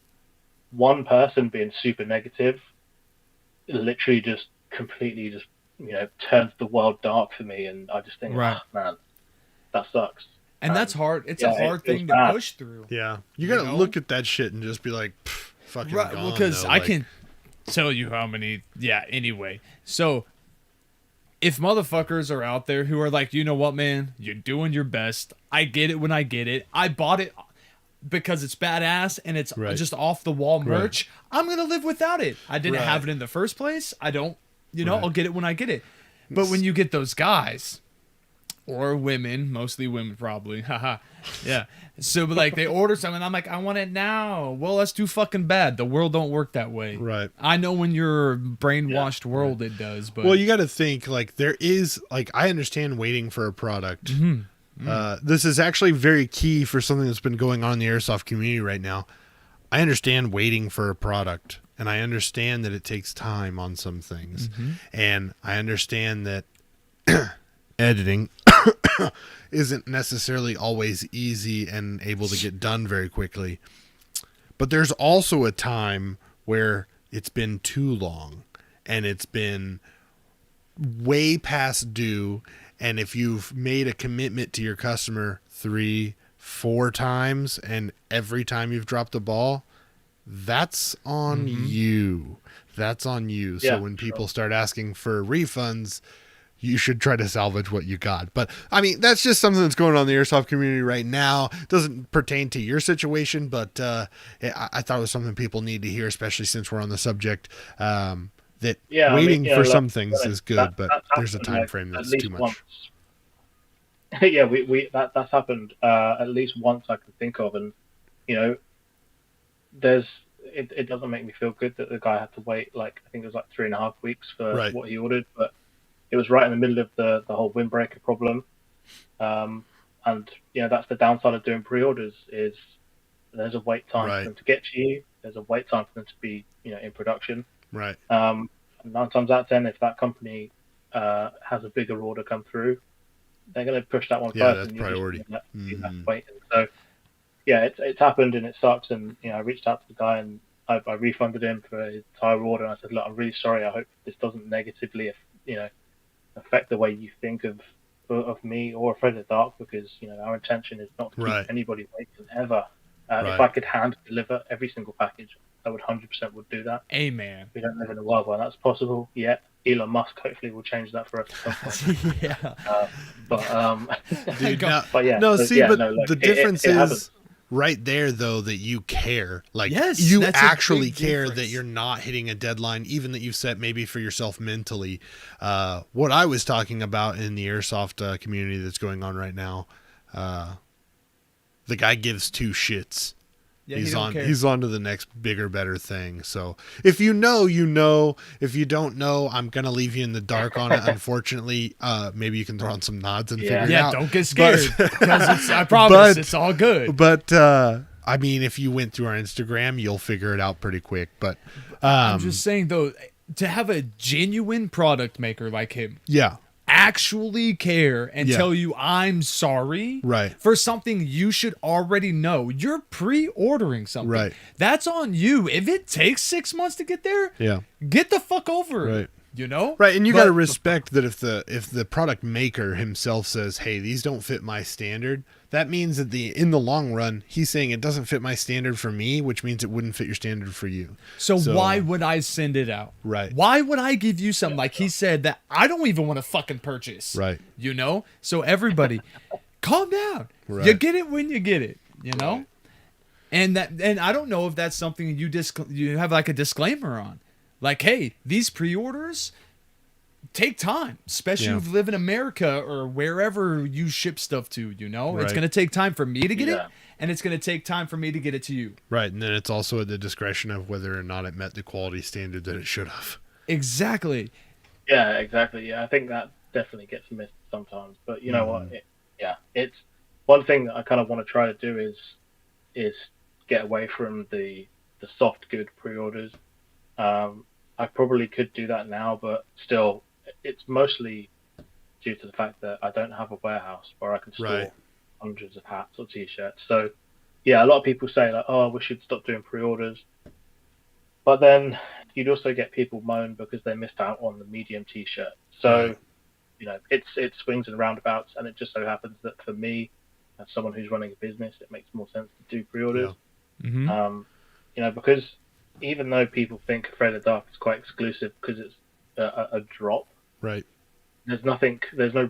One person being super negative literally just completely just, turns the world dark for me. And I just think, man, that sucks. And that's hard. It's a hard thing to push through. Yeah. You got to look at that shit and just be like, fucking gone. Well, because I can tell you how many. Yeah, anyway. So if motherfuckers are out there who are like, you know what, man, you're doing your best. I get it when I get it. I bought it because it's badass and it's just off the wall merch. I'm gonna live without it. I didn't have it in the first place. I don't, I'll get it when I get it. But when you get those guys or women, mostly women probably, haha, yeah. So like they order something, I'm like, I want it now. Well, that's too fucking bad. The world don't work that way. Right. I know when you're brainwashed world it does, but well, you got to think like there is like I understand waiting for a product. This is actually very key for something that's been going on in the airsoft community right now. I understand waiting for a product, and I understand that it takes time on some things, and I understand that editing isn't necessarily always easy and able to get done very quickly. But there's also a time where it's been too long and it's been way past due. And if you've made a commitment to your customer 3-4 times and every time you've dropped the ball, that's on you. That's on you. So when people start asking for refunds, you should try to salvage what you got. But I mean, that's just something that's going on in the airsoft community right now. It doesn't pertain to your situation, but I thought it was something people need to hear, especially since we're on the subject. That waiting for some things is good, but there's a time frame that's too much. That's happened at least once I can think of, and it doesn't make me feel good that the guy had to wait like I think it was like 3.5 weeks for what he ordered, but it was right in the middle of the whole windbreaker problem, and that's the downside of doing pre-orders is there's a wait time for them to get to you. There's a wait time for them to be in production. Right. 9 times out of 10, if that company has a bigger order come through, they're going to push that one first. That's and priority. So, it's happened and it sucks. And I reached out to the guy and I refunded him for his entire order. And I said, look, I'm really sorry. I hope this doesn't negatively, affect the way you think of me or Afraid of the Dark, because our intention is not to keep anybody waiting ever. If I could hand deliver every single package, I would 100% would do that. Amen. We don't live in a world where that's possible yet. Elon Musk hopefully will change that for us at some point. The difference is right there though that you care. Like you actually care that you're not hitting a deadline, even that you've set maybe for yourself mentally. What I was talking about in the airsoft community that's going on right now, the guy gives two shits. Yeah, he's on to the next bigger, better thing. So if you know, if you don't know, I'm going to leave you in the dark on it. Unfortunately, maybe you can throw on some nods and figure it out. Yeah, don't get scared. Because I promise it's all good. But, I mean, if you went through our Instagram, you'll figure it out pretty quick. But I'm just saying, though, to have a genuine product maker like him. Yeah. Actually care and tell you I'm sorry for something you should already know. You're pre-ordering something. Right. That's on you. If it takes 6 months to get there, get the fuck over it. Right. And you got to respect that if the product maker himself says, hey, these don't fit my standard, that means that in the long run, he's saying it doesn't fit my standard for me, which means it wouldn't fit your standard for you. So why would I send it out? Right. Why would I give you something like he said that I don't even want to fucking purchase? Right. So everybody, calm down. Right. You get it when you get it. Right. And I don't know if that's something you have like a disclaimer on. Like, hey, these pre-orders take time, especially if you live in America or wherever you ship stuff to, It's going to take time for me to get it, and it's going to take time for me to get it to you. Right, and then it's also at the discretion of whether or not it met the quality standard that it should have. Exactly. Yeah, exactly. Yeah, I think that definitely gets missed sometimes. But you know what? It's one thing that I kind of want to try to do is get away from the soft good pre-orders. I probably could do that now, but still, it's mostly due to the fact that I don't have a warehouse where I can store hundreds of hats or t-shirts. So, a lot of people say like, "Oh, we should stop doing pre-orders," but then you'd also get people moan because they missed out on the medium t-shirt. So, it swings and roundabouts, and it just so happens that for me, as someone who's running a business, it makes more sense to do pre-orders. Yeah. Because even though people think Afraid of the Dark is quite exclusive because it's a drop, right? There's no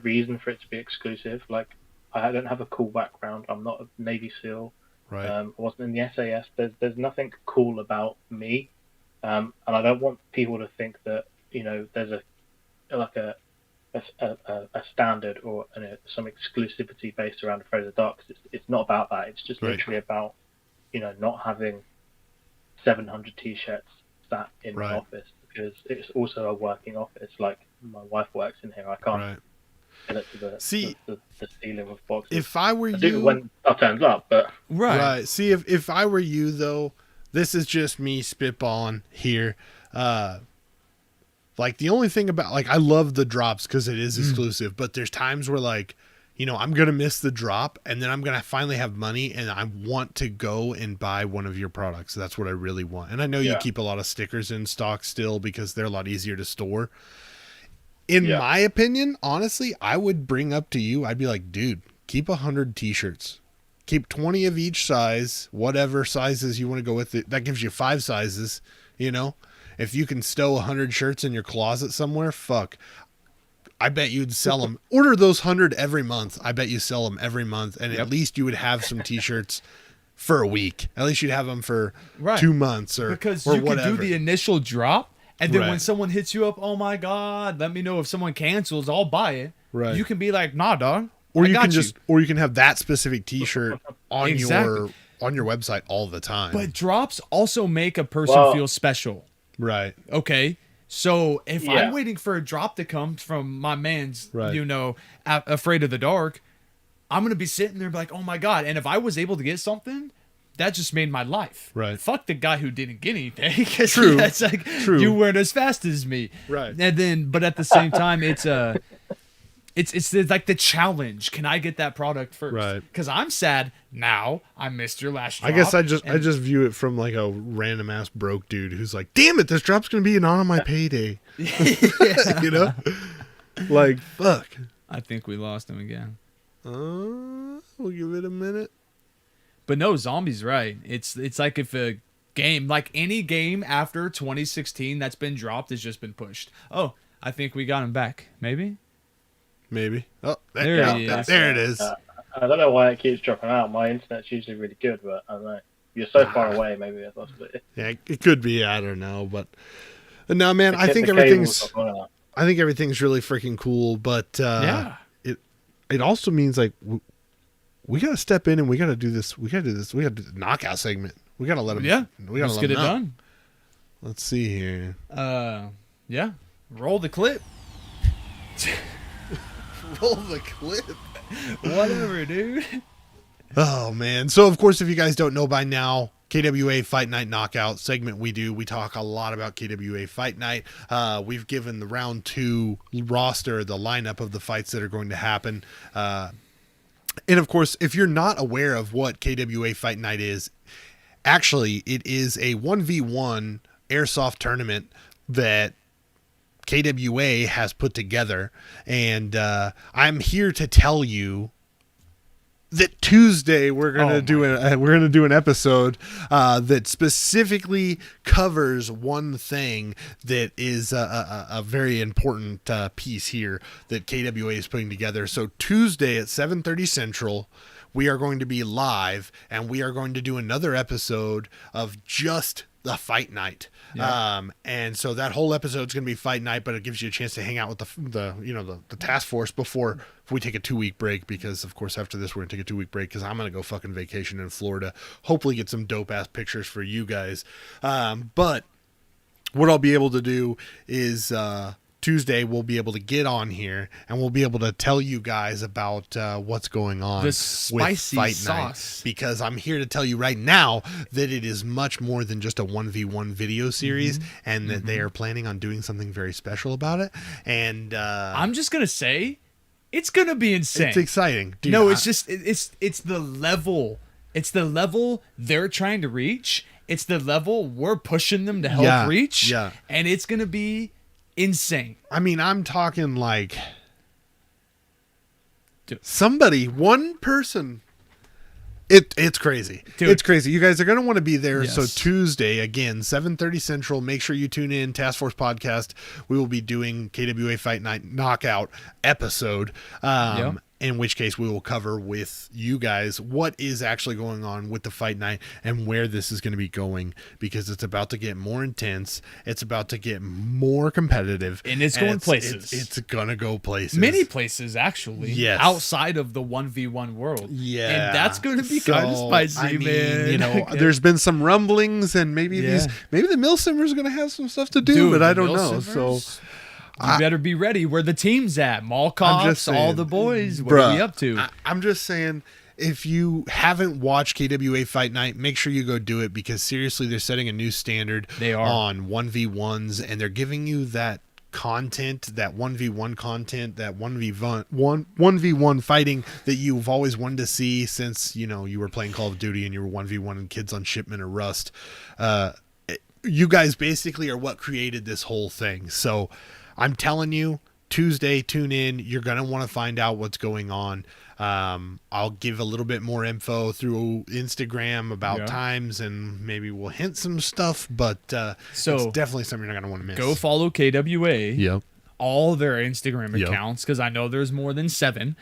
reason for it to be exclusive. Like, I don't have a cool background. I'm not a Navy SEAL. Right. I wasn't in the SAS. There's nothing cool about me, and I don't want people to think that there's a standard or some exclusivity based around Afraid of the Dark. It's not about that. It's just literally about not having 700 t-shirts sat in my office, because it's also a working office. Like, my wife works in here. I can't get it to the ceiling with boxes. If I were I do when stuff turns up, but right. See, if I were you though, this is just me spitballing here. Like, the only thing about, like, I love the drops because it is exclusive, but there's times where, like, I'm going to miss the drop, and then I'm going to finally have money, and I want to go and buy one of your products. That's what I really want. And I know you keep a lot of stickers in stock still because they're a lot easier to store. In my opinion, honestly, I would bring up to you, I'd be like, dude, keep 100 t-shirts. Keep 20 of each size, whatever sizes you want to go with it. That gives you 5 sizes, If you can stow 100 shirts in your closet somewhere, fuck. I bet you'd sell them. Order those 100 every month. I bet you sell them every month. And at least you would have some t-shirts for a week. At least you'd have them for 2 months because or you whatever. can do the initial drop. And then when someone hits you up, oh my God, let me know if someone cancels, I'll buy it. Right. You can be like, nah, dog. Or you can have that specific t-shirt on your website all the time. But drops also make a person feel special. Right. Okay. So if I'm waiting for a drop to come from my man's, Afraid of the Dark, I'm going to be sitting there like, oh my God. And if I was able to get something, that just made my life. Right. Fuck the guy who didn't get anything. True. That's like, you weren't as fast as me. Right. And then, but at the same time, it's like the challenge. Can I get that product first? Right. Because I'm sad now. I missed your last drop. I guess I just view it from like a random ass broke dude who's like, damn it, this drop's gonna be on my payday. Like, fuck. I think we lost him again. We'll give it a minute. But no, Zombie's right. It's like if a game, like any game after 2016 that's been dropped has just been pushed. Oh, I think we got him back. Maybe. Oh, there it is. I don't know why it keeps dropping out. My internet's usually really good, but I don't know. You're so far away, maybe that's possibly. Yeah, it could be. I don't know, but no, man. I think everything's really freaking cool. But it also means like we got to step in and we got to do this. We got to do the knockout segment. We got to let them. Yeah, we got to let get it done. Let's see here. Yeah, roll the clip. Roll the clip. Whatever, dude. Oh, man. So, of course, if you guys don't know by now, KWA Fight Night Knockout segment we talk a lot about KWA Fight Night. We've given the round 2 roster, the lineup of the fights that are going to happen. And, of course, if you're not aware of what KWA Fight Night is, actually, it is a 1v1 airsoft tournament that KWA has put together, and I'm here to tell you that Tuesday we're gonna do an episode that specifically covers one thing that is a very important piece here that KWA is putting together. So Tuesday at 7:30 Central, we are going to be live, and we are going to do another episode of just the fight night. Yeah. And so that whole episode is going to be fight night, but it gives you a chance to hang out with the task force before we take a 2-week break, because of course after this we're going to take a 2-week break because I'm going to go fucking vacation in Florida, hopefully get some dope ass pictures for you guys. But what I'll be able to do is Tuesday we'll be able to get on here and we'll be able to tell you guys about what's going on with Fight Night, because I'm here to tell you right now that it is much more than just a 1v1 video series, and that they are planning on doing something very special about it. And I'm just gonna say it's gonna be insane. It's exciting. Dude, it's the level. It's the level they're trying to reach. It's the level we're pushing them to help reach. Yeah. And it's gonna be insane. I mean, I'm talking like somebody, one person. It's crazy. Dude. It's crazy. You guys are going to want to be there. Yes. So Tuesday, again, 7:30 Central. Make sure you tune in. Task Force Podcast. We will be doing KWA Fight Night Knockout episode. in which case we will cover with you guys what is actually going on with the fight night and where this is going to be going, because it's about to get more intense. It's about to get more competitive. And it's going places. It's going to go places. Many places, actually. Yes. Outside of the 1v1 world. Yeah. And that's going to be kind of spicy, man. Okay. There's been some rumblings, and maybe the Mill Simmers are going to have some stuff to do, but I don't know. So you better be ready where the team's at. Mall cops, all the boys. What are we up to? I'm just saying, if you haven't watched KWA Fight Night, make sure you go do it, because seriously, they're setting a new standard on 1v1s, and they're giving you that content, that 1v1 content, that 1v1 fighting that you've always wanted to see since, you were playing Call of Duty and you were 1v1 Kids on Shipment or Rust. You guys basically are what created this whole thing. So I'm telling you, Tuesday, tune in. You're going to want to find out what's going on. I'll give a little bit more info through Instagram about times, and maybe we'll hint some stuff, but it's definitely something you're not going to want to miss. Go follow KWA. Yep. All their Instagram accounts, because I know there's more than 7.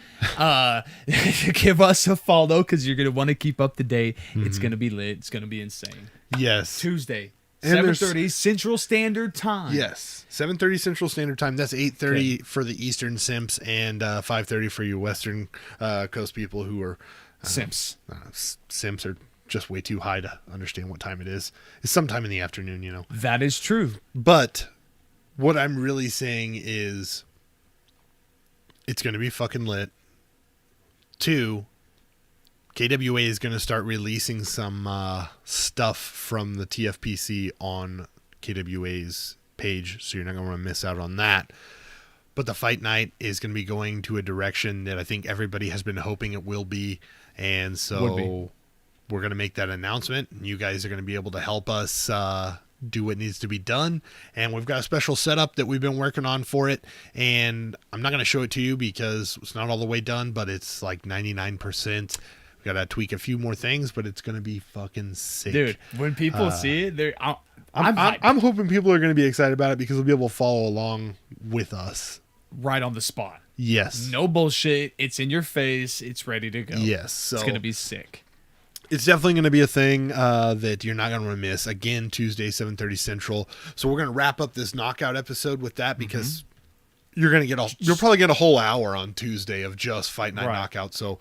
Give us a follow, because you're going to want to keep up to date. Mm-hmm. It's going to be lit. It's going to be insane. Yes. Tuesday. 7:30 Central Standard Time. Yes, 7:30 Central Standard Time. That's 8:30 for the Eastern Simps, and 5:30 for you Western Coast people who are Simps. Simps are just way too high to understand what time it is. It's sometime in the afternoon, That is true. But what I'm really saying is, it's going to be fucking lit. 2, KWA is going to start releasing some stuff from the TFPC on KWA's page, so you're not going to want to miss out on that. But the fight night is going to be going to a direction that I think everybody has been hoping it will be, and so we're going to make that announcement, and you guys are going to be able to help us do what needs to be done. And we've got a special setup that we've been working on for it, and I'm not going to show it to you because it's not all the way done, but it's like 99%. Got to tweak a few more things, but it's going to be fucking sick. Dude, when people see it, I'm hoping people are going to be excited about it, because they'll be able to follow along with us. Right on the spot. Yes. No bullshit. It's in your face. It's ready to go. Yes. So it's going to be sick. It's definitely going to be a thing that you're not going to want to miss. Again, Tuesday, 7:30 Central. So we're going to wrap up this knockout episode with that, because you'll probably get a whole hour on Tuesday of just Fight Night Knockout. So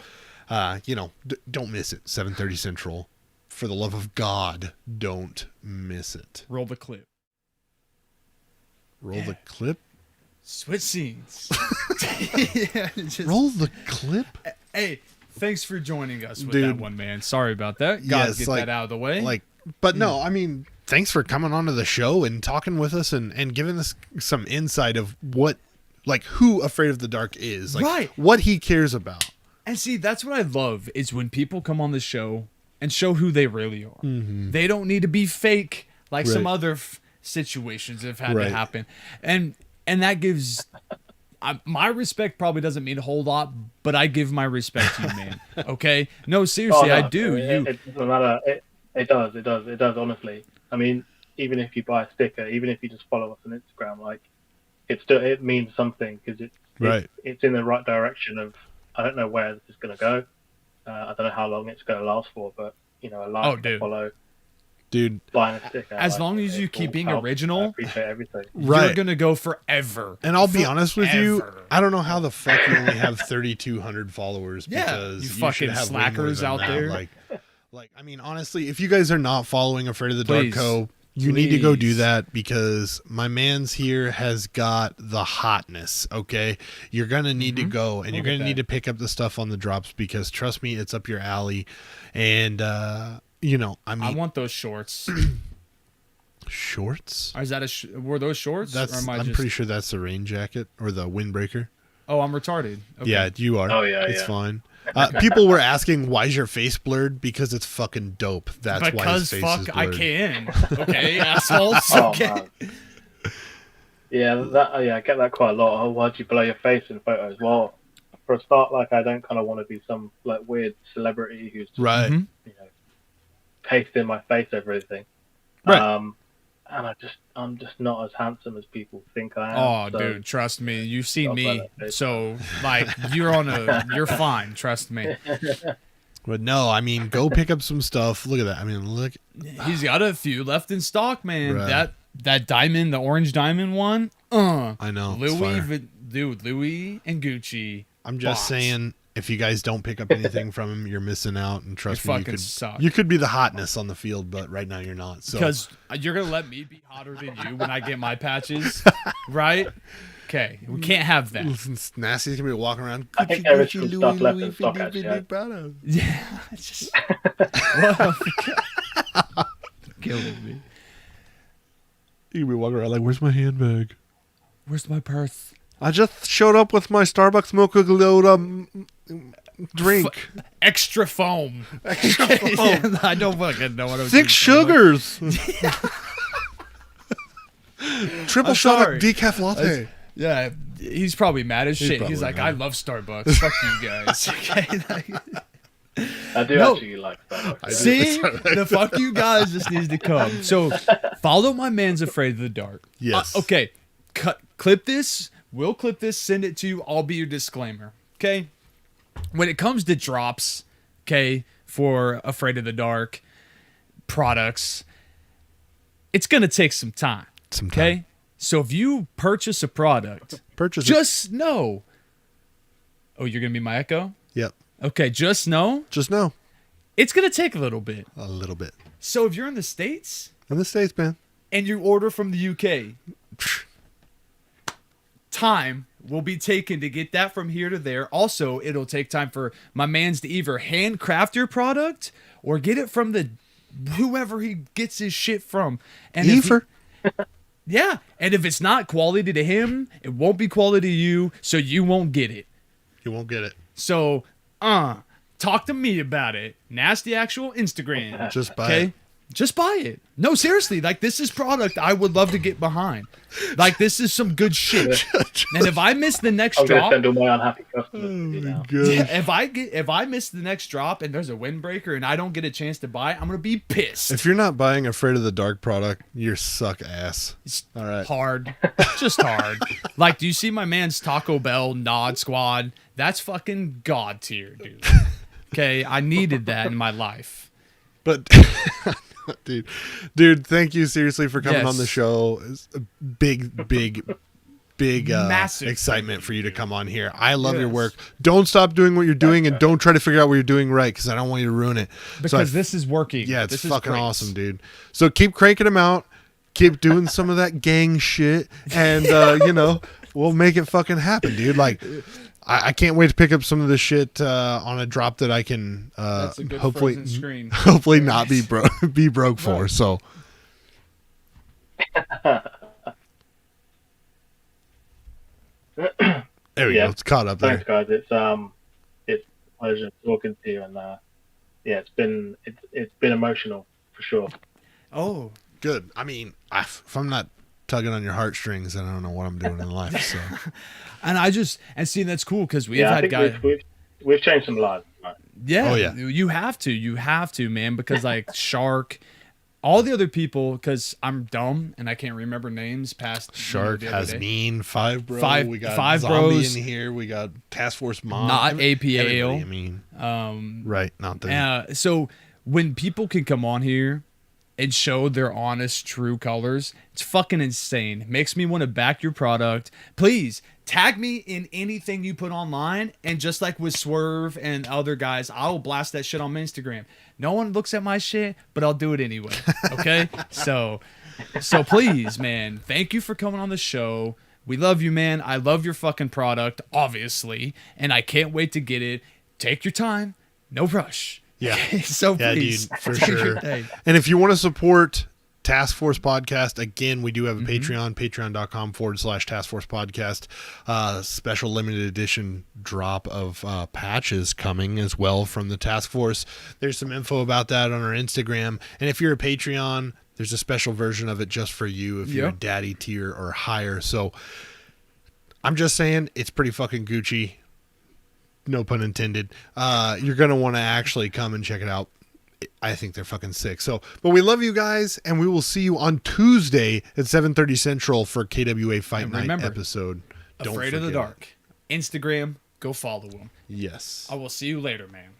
don't miss it. 7:30 Central. For the love of God, don't miss it. Roll the clip. Roll the clip? Switch scenes. Roll the clip? Hey, thanks for joining us with that one, man. Sorry about that. Gotta get that out of the way. But no, I mean, thanks for coming onto the show and talking with us and giving us some insight of who Afraid of the Dark is. What he cares about. And see, that's what I love, is when people come on the show and show who they really are. Mm-hmm. They don't need to be fake like some other situations have had to happen. And that gives... my respect probably doesn't mean a whole lot, but I give my respect to you, man. Okay? No, seriously, I do. It doesn't matter. It does, honestly. I mean, even if you buy a sticker, even if you just follow us on Instagram, it means something, because it's in the right direction of... I don't know where this is going to go. I don't know how long it's going to last for, but a like, a follow, dude, buying a sticker. As long as you keep being original, I appreciate everything. You're going to go forever. And I'll be honest with you, I don't know how the fuck you only have 3,200 followers. Because you fucking slackers out there. I mean, honestly, if you guys are not following Afraid of the Dark Co., you need to go do that, because my man's here has got the hotness, okay? You're going to need to go, and you're going to need to pick up the stuff on the drops, because trust me, it's up your alley. And, I want those shorts. Shorts? Or is that were those shorts? I'm pretty sure that's the rain jacket or the windbreaker. Oh, I'm retarded. Okay. Yeah, you are. Oh, yeah, it's fine. People were asking, why is your face blurred? Because it's fucking dope. That's why his face is blurred. I can. Okay, assholes. Okay. Yeah, I get that quite a lot. Oh, why'd you blur your face in photos? Well, for a start, I don't kind of want to be some weird celebrity who's just, pasting my face over everything. Right. I'm just not as handsome as people think I am. Oh, so, dude, trust me. You've seen me, so like you're fine. Trust me. But no, I mean, go pick up some stuff. Look at that. I mean, look. He's got a few left in stock, man. Right. That diamond, the orange diamond one. I know. Louis and Gucci. I'm just saying, if you guys don't pick up anything from him, you're missing out. And trust me, suck. You could be the hotness on the field, but right now you're not. So. Because you're gonna let me be hotter than you when I get my patches, right? Okay, we can't have that. Nasty's gonna be walking around. I think there is some stuff left in stock, actually. Yeah, it's just killing me. You can be walking around like, "Where's my handbag? Where's my purse? I just showed up with my Starbucks mocha Glota drink. Extra foam. Extra foam. I don't fucking know what I'm 6 sugars. Triple shot of decaf latte. Yeah, he's probably mad as shit. He's like, I love Starbucks. Fuck you guys. Okay. I do actually like Starbucks. See? The fuck you guys just needs to come. So, follow my man's Afraid of the Dark. Yes. Okay. Clip this. We'll clip this, send it to you. I'll be your disclaimer. Okay? When it comes to drops, okay, for Afraid of the Dark products, it's going to take some time. Okay? So if you purchase a product, just know. Oh, you're going to be my echo? Yep. Okay, just know. It's going to take a little bit. A little bit. So if you're in the States. In the States, man. And you order from the UK. Time will be taken to get that from here to there. Also, it'll take time for my man's to either handcraft your product or get it from whoever he gets his shit from. And yeah, and if it's not quality to him, it won't be quality to you, so you won't get it. You won't get it. So, talk to me about it. Nasty actual Instagram. Just buy it. Just buy it. No, seriously. Like, this is product I would love to get behind. Like, this is some good shit. And if I miss the next drop, send all my unhappy customers. If I miss the next drop and there's a windbreaker and I don't get a chance to buy, I'm gonna be pissed. If you're not buying Afraid of the Dark product, you're suck ass. It's all right. Hard, just hard. Like, do you see my man's Taco Bell Nod Squad? That's fucking god tier, dude. Okay, I needed that in my life. But. Dude, thank you seriously for coming on the show. It's a big massive excitement for you to come on here. I love your work. Don't stop doing what you're doing, and don't try to figure out what you're doing right, because I don't want you to ruin it. Because this is working. Yeah, it's fucking awesome, dude. So keep cranking them out. Keep doing some of that gang shit, and we'll make it fucking happen, dude. Like, I can't wait to pick up some of this shit on a drop that I can hopefully not be broke for. So there we go. It's caught up there. Thanks, guys. It's a pleasure talking to you, and it's been emotional for sure. Oh, good. I mean, if I'm not tugging on your heartstrings, and I don't know what I'm doing in life. So, and see, that's cool because we've had guys. We've changed some lives. Right? Yeah. Oh yeah. You have to, man, because like Shark, all the other people, because I'm dumb and I can't remember names past Shark, Hasmeen, Five Bro. We got Five Zombie Bros in here. We got Task Force Mom. Not APAO. I mean, right, not them. So when people can come on here and show their honest, true colors, it's fucking insane. It makes me want to back your product. Please tag me in anything you put online, and just like with Swerve and other guys, I'll blast that shit on my Instagram. No one looks at my shit, but I'll do it anyway. Okay? So please, man, thank you for coming on the show. We love you, man. I love your fucking product, obviously, and I can't wait to get it. Take your time. No rush. Yeah. So please, dude, for sure. And if you want to support Task Force Podcast, again, we do have a Patreon, patreon.com/Task Force Podcast. Special limited edition drop of patches coming as well from the Task Force. There's some info about that on our Instagram. And if you're a Patreon, there's a special version of it just for you if you're a daddy tier or higher. So I'm just saying, it's pretty fucking Gucci. No pun intended. You're going to want to actually come and check it out. I think they're fucking sick. So, but we love you guys, and we will see you on Tuesday at 7:30 Central for KWA Fight Night episode. Afraid of the Dark. Instagram, go follow them. Yes. I will see you later, man.